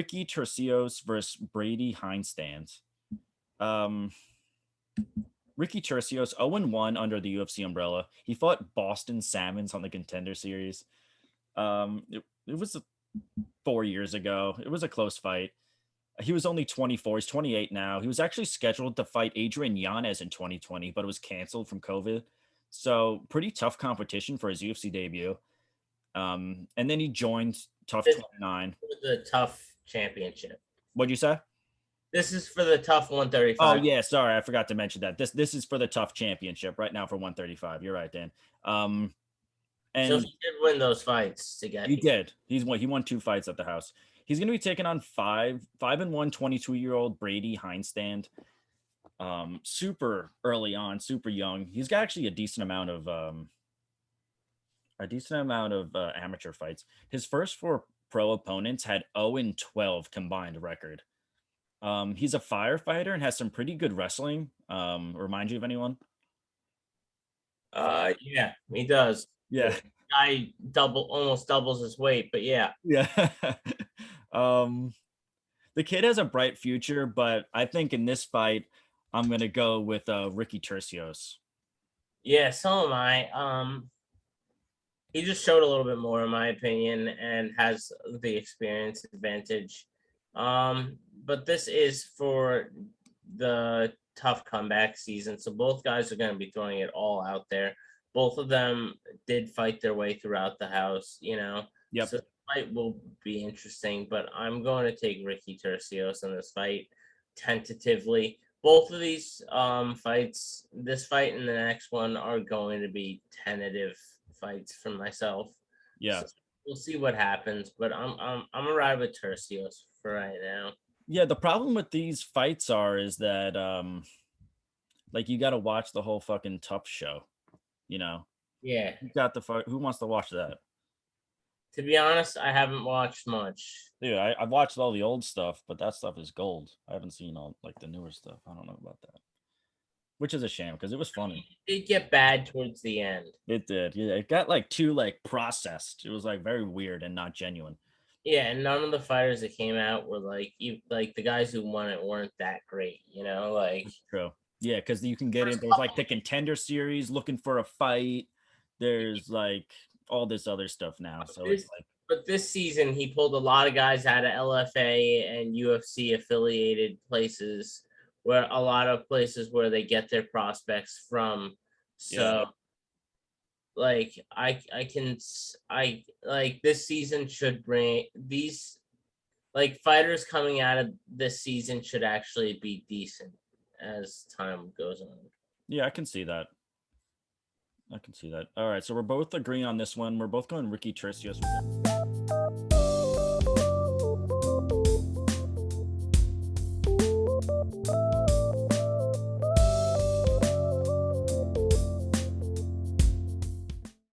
Ricky Turcios versus Brady Hiestand. Um, Ricky Turcios 0-1 under the UFC umbrella. He fought Boston Salmons on the Contender Series. It was 4 years ago. It was a close fight. He was only 24. He's 28 now. He was actually scheduled to fight Adrian Yanez in 2020, but it was canceled from COVID. So pretty tough competition for his UFC debut. And then he joined Tough This 29. is the tough championship. What'd you say? This is for the tough Oh 135. yeah, sorry, I forgot to mention that. This is for the Tough Championship right now for 135. You're right, Dan. So And he did win those fights to get he here. did. He won 2 fights at the house. He's going to be taking on 5-1 22-year-old Brady Hiestand. Super early on, super young. He's got actually a decent amount of amateur fights. His first 4 pro opponents had 0-12 combined record. He's a firefighter and has some pretty good wrestling. Remind you of anyone? Yeah, he does. Yeah. The guy almost doubles his weight, but yeah. Yeah. um, the kid has a bright future, but I think in this fight, I'm gonna go with Ricky Turcios. Yeah, so am I. He just showed a little bit more, in my opinion, and has the experience advantage. But this is for the tough comeback season, so both guys are going to be throwing it all out there. Both of them did fight their way throughout the house, Yep. so the fight will be interesting. But I'm going to take Ricky Turcios in this fight tentatively. Both of these fights, this fight and the next one, are going to be tentative fights for myself. Yeah. So we'll see what happens, but I'm gonna ride with Turcios for right now. Yeah. The problem with these fights is that like you got to watch the whole fucking Tough show. You know, Yeah. who wants to watch that? To be honest, I haven't watched much. Dude, I've watched all the old stuff, but that stuff is gold. I haven't seen all like the newer stuff. I don't know about that, which is a shame because it was funny. It did get bad towards the end. It did. Yeah, it got like too like processed. It was like very weird and not genuine. Yeah, and none of the fighters that came out were like the guys who won it weren't that great, like True. Yeah, because you can get first in. There's like couple. the Contender Series looking for a fight. There's like all this other stuff now. So it's This, like, but this season he pulled a lot of guys out of LFA and UFC affiliated places, where a lot of places where they get their prospects from. yeah, So like I like this season should bring these, like, fighters coming out of this season should actually be decent as time goes on. yeah, I can see that. I can see that. All right, so we're both agreeing on this one. We're both going Ricky Turcios.